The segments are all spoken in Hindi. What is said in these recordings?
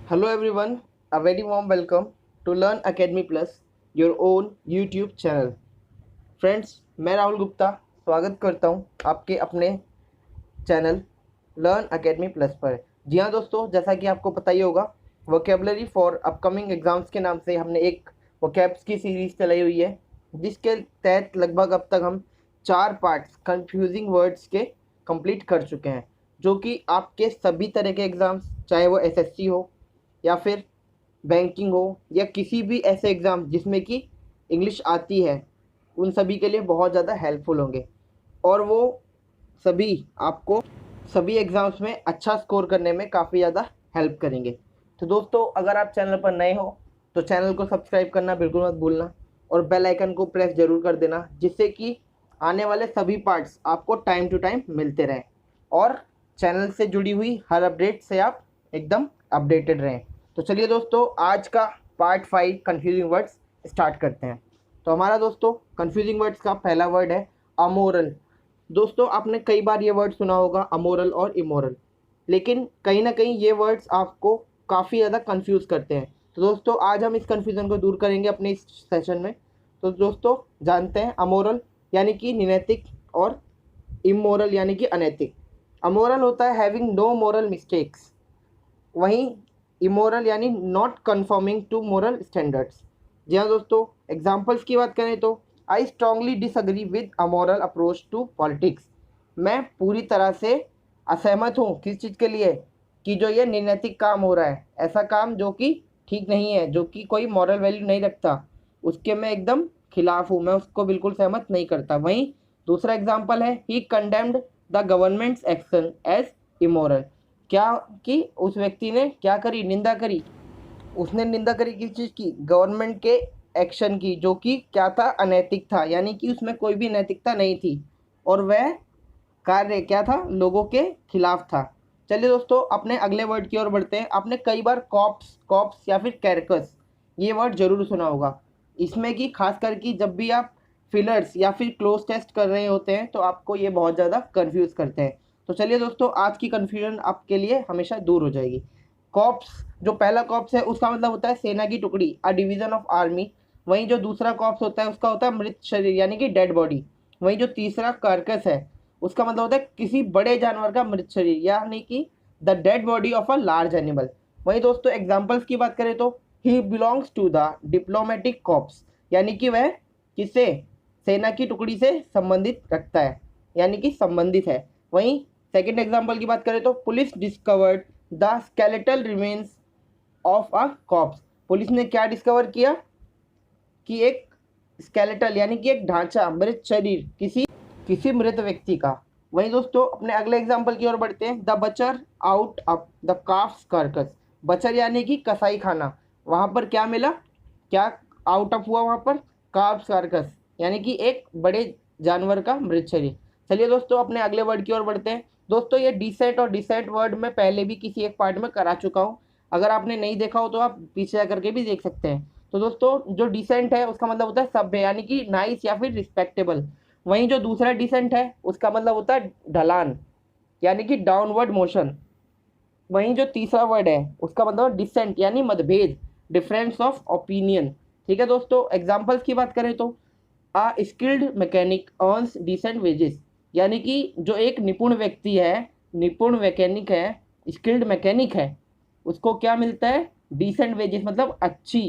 Hello everyone, a very warm welcome to Learn Academy Plus, your own YouTube channel. Friends, मैं राहुल गुप्ता स्वागत करता हूं आपके अपने चैनल लर्न अकेडमी प्लस पर। जी हाँ दोस्तों, जैसा कि आपको पता ही होगा, वोकेबलरी फॉर अपकमिंग एग्जाम्स के नाम से हमने एक वोकैब्स की सीरीज़ चलाई हुई है, जिसके तहत लगभग अब तक हम 4 पार्ट्स कंफ्यूजिंग वर्ड्स के कंप्लीट कर चुके हैं, जो कि आपके सभी तरह के एग्ज़ाम्स, चाहे वो एसएससी हो या फिर बैंकिंग हो या किसी भी ऐसे एग्ज़ाम जिसमें कि इंग्लिश आती है, उन सभी के लिए बहुत ज़्यादा हेल्पफुल होंगे और वो सभी आपको सभी एग्ज़ाम्स में अच्छा स्कोर करने में काफ़ी ज़्यादा हेल्प करेंगे। तो दोस्तों, अगर आप चैनल पर नए हो तो चैनल को सब्सक्राइब करना बिल्कुल मत भूलना और बेल आइकन को प्रेस ज़रूर कर देना, जिससे कि आने वाले सभी पार्ट्स आपको टाइम टू टाइम मिलते रहें और चैनल से जुड़ी हुई हर अपडेट से आप एकदम अपडेटेड रहें। तो चलिए दोस्तों, आज का पार्ट 5 कन्फ्यूजिंग वर्ड्स स्टार्ट करते हैं। तो हमारा दोस्तों कन्फ्यूजिंग वर्ड्स का पहला वर्ड है अमोरल। दोस्तों, आपने कई बार ये वर्ड सुना होगा अमोरल और इमोरल, लेकिन कहीं ना कहीं ये वर्ड्स आपको काफ़ी ज़्यादा कंफ्यूज करते हैं। तो दोस्तों, आज हम इस कन्फ्यूज़न को दूर करेंगे अपने इस सेशन में। तो दोस्तों, जानते हैं अमोरल यानी कि निनैतिक और इमोरल यानी कि अनैतिक। अमोरल होता है हैविंग नो मोरल मिस्टेक्स, वहीं इमोरल यानी not conforming to moral standards. जी हाँ दोस्तों, एग्जाम्पल्स की बात करें तो I strongly disagree with amoral approach to politics. मैं पूरी तरह से असहमत हूँ किस चीज़ के लिए, कि जो ये निनैतिक काम हो रहा है, ऐसा काम जो कि ठीक नहीं है, जो कि कोई मॉरल वैल्यू नहीं रखता, उसके मैं एकदम खिलाफ हूँ, मैं उसको बिल्कुल सहमत नहीं करता। वहीं दूसरा एग्जाम्पल है he condemned the government's action as immoral. क्या कि उस व्यक्ति ने क्या करी, निंदा करी। उसने निंदा करी किस चीज़ की, गवर्नमेंट के एक्शन की, जो कि क्या था, अनैतिक था, यानी कि उसमें कोई भी नैतिकता नहीं थी और वह कार्य क्या था, लोगों के खिलाफ था। चलिए दोस्तों, अपने अगले वर्ड की ओर बढ़ते हैं। आपने कई बार कॉप्स कॉप्स या फिर कैरकस ये वर्ड जरूर सुना होगा। इसमें कि खास करके जब भी आप फिलर्स या फिर क्लोज टेस्ट कर रहे होते हैं तो आपको ये बहुत ज़्यादा कंफ्यूज करते हैं। तो चलिए दोस्तों, आज की कन्फ्यूजन आपके लिए हमेशा दूर हो जाएगी। कॉप्स, जो पहला कॉप्स है उसका मतलब होता है सेना की टुकड़ी, अ डिवीजन ऑफ आर्मी। वहीं जो दूसरा कॉप्स होता है उसका होता है मृत शरीर यानी कि डेड बॉडी। वहीं जो तीसरा कार्कस है उसका मतलब होता है किसी बड़े जानवर का मृत शरीर यानी कि the dead body of a large animal. वहीं दोस्तों एग्जाम्पल्स की बात करें तो he belongs to the diplomatic corps, यानी कि वह किसे, सेना की टुकड़ी से संबंधित रखता है, यानी कि संबंधित है। वहीं सेकंड एग्जाम्पल की बात करें तो police discovered the skeletal remains of a cops. Police ने क्या डिस्कवर किया, कि एक स्केलेटल यानी कि एक ढांचा, मृत शरीर किसी किसी मृत व्यक्ति का। वहीं दोस्तों अपने अगले एग्जाम्पल की ओर बढ़ते हैं। The butcher out of the calf's carcass. Butcher यानी कि कसाई खाना, वहाँ पर क्या मिला, क्या आउट ऑफ हुआ, वहाँ पर काफ्स कार्कस यानी कि एक बड़े जानवर का मृत शरीर। चलिए दोस्तों, अपने अगले वर्ड की ओर बढ़ते हैं। दोस्तों, ये डिसेंट और डिसेंट वर्ड मैं पहले भी किसी एक पार्ट में करा चुका हूँ। अगर आपने नहीं देखा हो तो आप पीछे जा करके भी देख सकते हैं। तो दोस्तों, जो डिसेंट है उसका मतलब होता है सभ्य यानी कि नाइस या फिर रिस्पेक्टेबल। वहीं जो दूसरा डिसेंट है उसका मतलब होता है ढलान यानी कि डाउनवर्ड मोशन। वहीं जो तीसरा वर्ड है उसका मतलब डिसेंट यानी मतभेद, डिफरेंस ऑफ ओपिनियन। ठीक है दोस्तों, एग्जाम्पल्स की बात करें तो a skilled mechanic earns decent wages, यानी कि जो एक निपुण व्यक्ति है, निपुण मैकेनिक है, स्किल्ड मैकेनिक है, उसको क्या मिलता है, डिसेंट वेजेस, मतलब अच्छी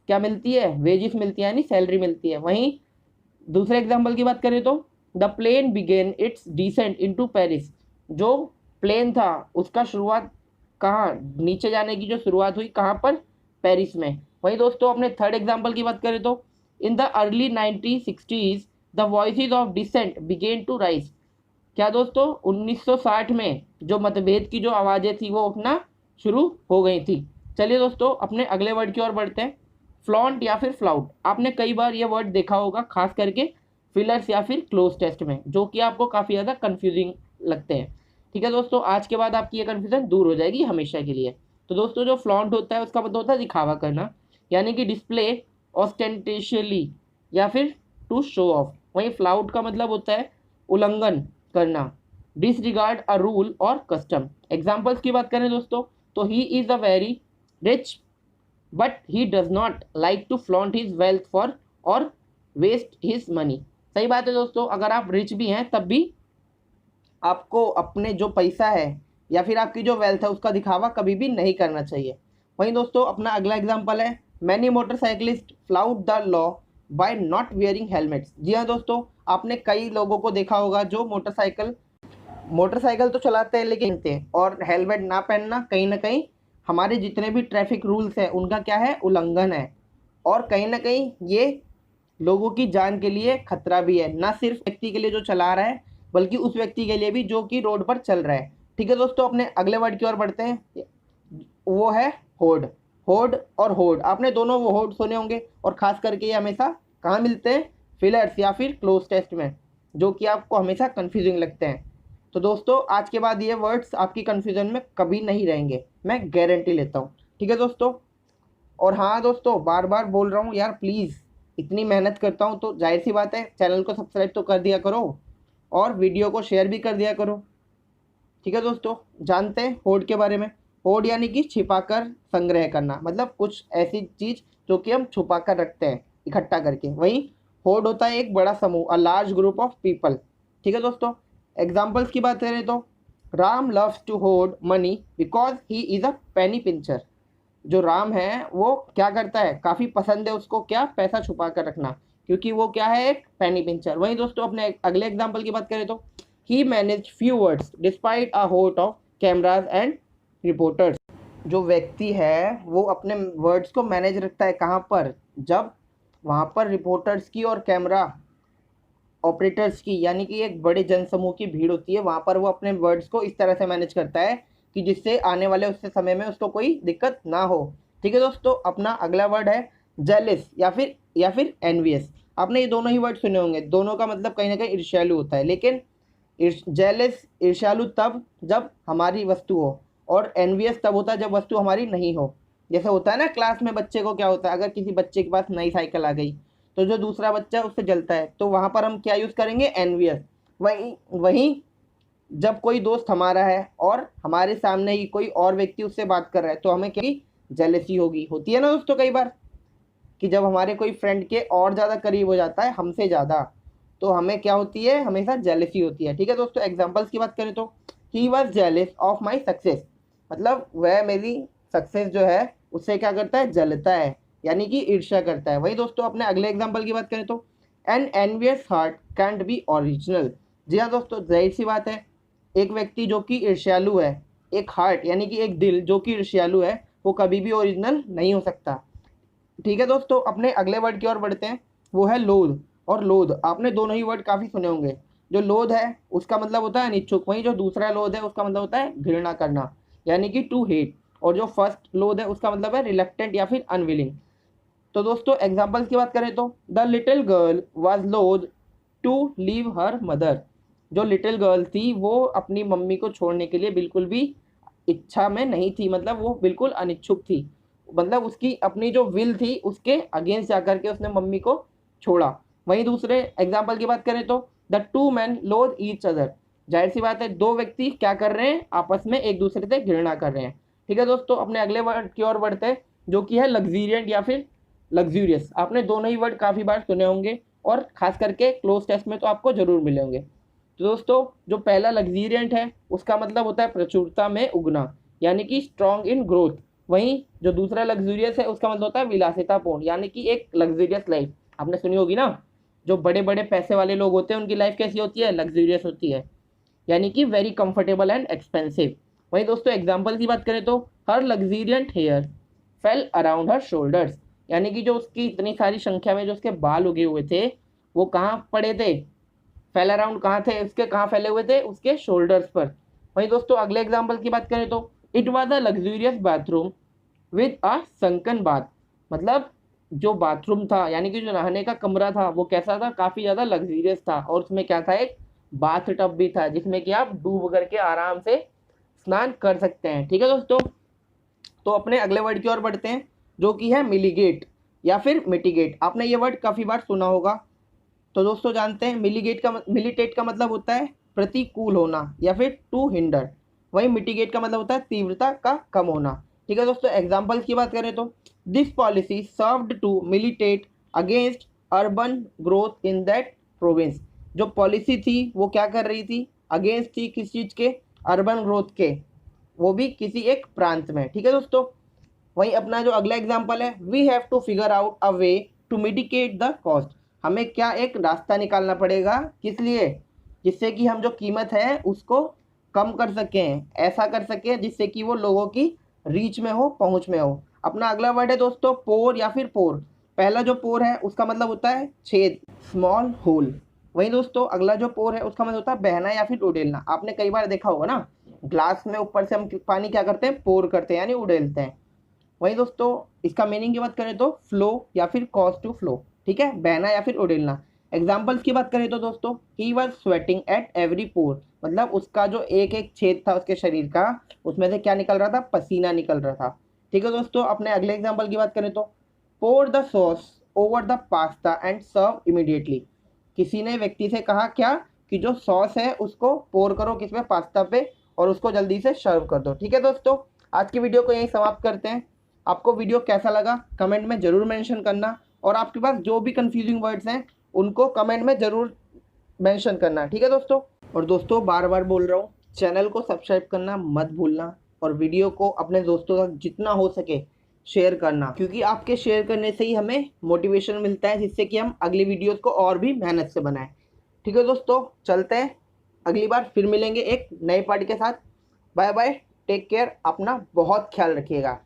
क्या मिलती है, वेजेस मिलती है यानी सैलरी मिलती है। वहीं दूसरे एग्जाम्पल की बात करें तो the plane began its descent into Paris. जो प्लेन था उसका शुरुआत कहाँ, नीचे जाने की जो शुरुआत हुई कहाँ पर, पेरिस में। वहीं दोस्तों अपने थर्ड एग्जाम्पल की बात करें तो in the early 1960s the voices of dissent began to rise. क्या दोस्तों, 1960 में जो मतभेद की जो आवाज़ें थी वो उठना शुरू हो गई थी। चलिए दोस्तों, अपने अगले वर्ड की ओर बढ़ते हैं। फ्लॉन्ट या फिर फ्लाउट। आपने कई बार ये वर्ड देखा होगा, खास करके फिलर्स या फिर क्लोज टेस्ट में, जो कि आपको काफ़ी ज़्यादा कंफ्यूजिंग लगते हैं। ठीक है दोस्तों, आज के बाद आपकी ये कन्फ्यूजन दूर हो जाएगी हमेशा के लिए। तो दोस्तों, जो फ्लॉन्ट होता है उसका मतलब होता है दिखावा करना, यानी कि डिस्प्ले ऑस्टेंटेशियली या फिर टू शो ऑफ। वहीं फ्लाउट का मतलब होता है उल्लंघन करना, डिसरिगार्ड अ रूल और कस्टम। एग्जाम्पल्स की बात करें दोस्तों तो he is a very rich but he does not like to flaunt his wealth for और वेस्ट हिज मनी। सही बात है दोस्तों, अगर आप रिच भी हैं तब भी आपको अपने जो पैसा है या फिर आपकी जो वेल्थ है उसका दिखावा कभी भी नहीं करना चाहिए। वहीं दोस्तों अपना अगला एग्जाम्पल है, many motorcyclists flout the law by not wearing helmets. जी हाँ दोस्तों, आपने कई लोगों को देखा होगा जो मोटरसाइकिल तो चलाते हैं लेकिन और हेलमेट ना पहनना कहीं ना कहीं हमारे जितने भी ट्रैफिक रूल्स हैं उनका क्या है, उल्लंघन है। और कहीं ना कहीं ये लोगों की जान के लिए खतरा भी है, ना सिर्फ व्यक्ति के लिए जो चला रहा है बल्कि उस व्यक्ति के लिए भी जो कि रोड पर चल रहा है। ठीक है दोस्तों, अपने अगले वर्ड की ओर बढ़ते हैं, वो है होड। होड और होड, आपने दोनों वो होड सुने होंगे और खास करके ये हमेशा कहाँ मिलते हैं, फिलर्स या फिर क्लोज टेस्ट में, जो कि आपको हमेशा कंफ्यूजिंग लगते हैं। तो दोस्तों आज के बाद ये वर्ड्स आपकी कंफ्यूजन में कभी नहीं रहेंगे, मैं गारंटी लेता हूँ। ठीक है दोस्तों, और हाँ दोस्तों बार बार बोल रहा हूँ यार, प्लीज़ इतनी मेहनत करता हूँ तो जाहिर सी बात है चैनल को सब्सक्राइब तो कर दिया करो और वीडियो को शेयर भी कर दिया करो। ठीक है दोस्तों, जानते हैं होड़ के बारे में। होड़ यानी कि छिपाकर संग्रह करना, मतलब कुछ ऐसी चीज़ जो कि हम छुपा कर रखते हैं इकट्ठा करके, वहीं होड़ होता है एक बड़ा समूह, a large group of people. ठीक है दोस्तों, एग्जाम्पल्स की बात करें तो Ram loves to hoard money because he is a penny pincher. जो राम है वो क्या करता है, काफ़ी पसंद है उसको क्या, पैसा छुपा कर रखना, क्योंकि वो क्या है, एक पेनी पिंचर। वहीं दोस्तों अपने अगले एग्जाम्पल की बात करें तो ही मैनेज फ्यू वर्ड्स डिस्पाइट अ होट ऑफ कैमराज एंड रिपोर्टर्स। जो व्यक्ति है वो अपने वर्ड्स को मैनेज रखता है कहाँ पर, जब वहाँ पर रिपोर्टर्स की और कैमरा ऑपरेटर्स की यानी कि एक बड़े जनसमूह की भीड़ होती है, वहाँ पर वो अपने वर्ड्स को इस तरह से मैनेज करता है कि जिससे आने वाले उससे समय में उसको कोई दिक्कत ना हो। ठीक है दोस्तों, अपना अगला वर्ड है जेलिस या फिर एनवियस। आपने ये दोनों ही वर्ड सुने होंगे, दोनों का मतलब कहीं ना कहीं ईर्ष्यालु होता है, लेकिन जेलिस ईर्ष्यालु तब जब हमारी वस्तु हो और एनवियस तब होता है जब वस्तु हमारी नहीं हो। जैसे होता है ना क्लास में बच्चे को क्या होता है, अगर किसी बच्चे के पास नई साइकिल आ गई तो जो दूसरा बच्चा है उससे जलता है, तो वहाँ पर हम क्या यूज़ करेंगे, एनवियस। वहीं वहीं जब कोई दोस्त हमारा है और हमारे सामने ही कोई और व्यक्ति उससे बात कर रहा है तो हमें क्या जेलसी होगी, होती है ना दोस्तों कई बार, कि जब हमारे कोई फ्रेंड के और ज़्यादा करीब हो जाता है हमसे ज़्यादा, तो हमें क्या होती है, हमेशा जेलसी होती है। ठीक है दोस्तों, एग्जांपल्स की बात करें तो he was jealous of my success, मतलब वह मेरी सक्सेस जो है उससे क्या करता है, जलता है, यानी कि ईर्ष्या करता है। वही दोस्तों अपने अगले एग्जाम्पल की बात करें तो an envious heart can't be original. जी हाँ दोस्तों, जाहिर सी बात है एक व्यक्ति जो कि ईर्ष्यालु है, एक हार्ट यानी कि एक दिल जो कि ईर्ष्यालु है, वो कभी भी ओरिजिनल नहीं हो सकता। ठीक है दोस्तों, अपने अगले वर्ड की ओर बढ़ते हैं, वो है लोध और लोध। आपने दोनों ही वर्ड काफ़ी सुने होंगे। जो लोध है उसका मतलब होता है अनिच्छुक, वहीं जो दूसरा लोध है उसका मतलब होता है घृणा करना, यानी कि टू हेट। और जो फर्स्ट लोध है उसका मतलब है रिलक्टेंट या फिर अनविलिंग। तो दोस्तों एग्जाम्पल्स की बात करें तो the little girl was loath to leave her mother. जो लिटिल गर्ल थी वो अपनी मम्मी को छोड़ने के लिए बिल्कुल भी इच्छा में नहीं थी, मतलब वो बिल्कुल अनिच्छुक थी, मतलब उसकी अपनी जो विल थी उसके अगेंस्ट जाकर के उसने मम्मी को छोड़ा। वहीं दूसरे एग्जाम्पल की बात करें तो द टू मैन लोथ ईच अदर। जाहिर सी बात है दो व्यक्ति क्या कर रहे हैं, आपस में एक दूसरे से घृणा कर रहे हैं। ठीक है दोस्तों, अपने अगले वर्ड की ओर बढ़ते हैं जो कि है लग्जीरियंट या फिर लग्जूरियस। आपने दोनों ही वर्ड काफ़ी बार सुने होंगे और खास करके क्लोज टेस्ट में तो आपको जरूर मिले होंगे। तो दोस्तों जो पहला लग्जीरियंट है उसका मतलब होता है प्रचुरता में उगना, यानी कि स्ट्रॉन्ग इन ग्रोथ। वहीं जो दूसरा लग्जूरियस है उसका मतलब होता है विलासितापूर्ण, यानी कि एक लग्जूरियस लाइफ। आपने सुनी होगी ना, जो बड़े बड़े पैसे वाले लोग होते हैं उनकी लाइफ कैसी होती है, लग्जूरियस होती है, यानी कि वेरी कंफर्टेबल एंड एक्सपेंसिव। वहीं दोस्तों एग्जाम्पल की बात करें तो her luxuriant hair fell around her shoulders, यानी कि जो उसकी इतनी सारी संख्या में जो उसके बाल उगे हुए थे वो कहाँ पड़े थे, फेल अराउंड कहाँ थे, उसके कहाँ फैले हुए थे, उसके शोल्डर्स पर। वहीं दोस्तों अगले एग्जाम्पल की बात करें तो it was a luxurious bathroom with a sunken bath, मतलब जो बाथरूम था यानी कि जो नहाने का कमरा था वो कैसा था, काफ़ी ज़्यादा लग्जूरियस था, और उसमें क्या था, एक बाथ टब भी था जिसमें कि आप डूब करके आराम से स्नान कर सकते हैं। ठीक है दोस्तों, तो अपने अगले वर्ड की ओर बढ़ते हैं जो कि है मिलीगेट या फिर मिटिगेट। आपने ये वर्ड काफ़ी बार सुना होगा। तो दोस्तों जानते हैं मिलिटेट का मतलब होता है प्रतिकूल होना या फिर टू हिंडर। वहीं मिटिगेट का मतलब होता है तीव्रता का कम होना, ठीक है दोस्तों, एग्जाम्पल की बात करें तो this policy served to militate against urban growth in that province. जो पॉलिसी थी वो क्या कर रही थी, अगेंस्ट थी किस चीज़ के, अर्बन ग्रोथ के, वो भी किसी एक प्रांत में। ठीक है दोस्तों, वहीं अपना जो अगला एग्जाम्पल है, we have to figure out a way to mitigate the cost. हमें क्या एक रास्ता निकालना पड़ेगा, किस लिए, जिससे कि हम जो कीमत है उसको कम कर सकें, ऐसा कर सकें जिससे कि वो लोगों की रीच में हो, पहुंच में हो। अपना अगला वर्ड है दोस्तों पोर या फिर पोर। पहला जो पोर है उसका मतलब होता है छेद, स्मॉल होल। वहीं दोस्तों अगला जो पोर है उसका मतलब होता है बहना या फिर उड़ेलना। आपने कई बार देखा होगा ना, ग्लास में ऊपर से हम पानी क्या करते हैं, पोर करते हैं यानी उड़ेलते हैं। वहीं दोस्तों इसका मीनिंग की बात करें तो फ्लो या फिर कॉज टू फ्लो। ठीक है, बहना या फिर उड़ेलना। एग्जाम्पल्स की बात करें तो दोस्तों he was sweating at every pore, मतलब उसका जो एक एक छेद था उसके शरीर का, उसमें से क्या निकल रहा था, पसीना निकल रहा था। ठीक है दोस्तों, अपने अगले एग्जाम्पल की बात करें तो pour the sauce over the pasta and serve immediately. किसी ने व्यक्ति से कहा क्या, कि जो सॉस है उसको पोर करो किसमें, पास्ता पे, और उसको जल्दी से सर्व कर दो। ठीक है दोस्तों, आज की वीडियो को यहीं समाप्त करते हैं। आपको वीडियो कैसा लगा कमेंट में ज़रूर मेंशन करना, और आपके पास जो भी कंफ्यूजिंग वर्ड्स हैं उनको कमेंट में ज़रूर मेंशन करना। ठीक है दोस्तों, और दोस्तों बार बार बोल रहा हूँ, चैनल को सब्सक्राइब करना मत भूलना, और वीडियो को अपने दोस्तों तक जितना हो सके शेयर करना, क्योंकि आपके शेयर करने से ही हमें मोटिवेशन मिलता है, जिससे कि हम अगली वीडियोज़ को और भी मेहनत से बनाएं। ठीक है दोस्तों, चलते हैं, अगली बार फिर मिलेंगे एक नए पार्टी के साथ। बाय बाय, टेक केयर, अपना बहुत ख्याल रखिएगा।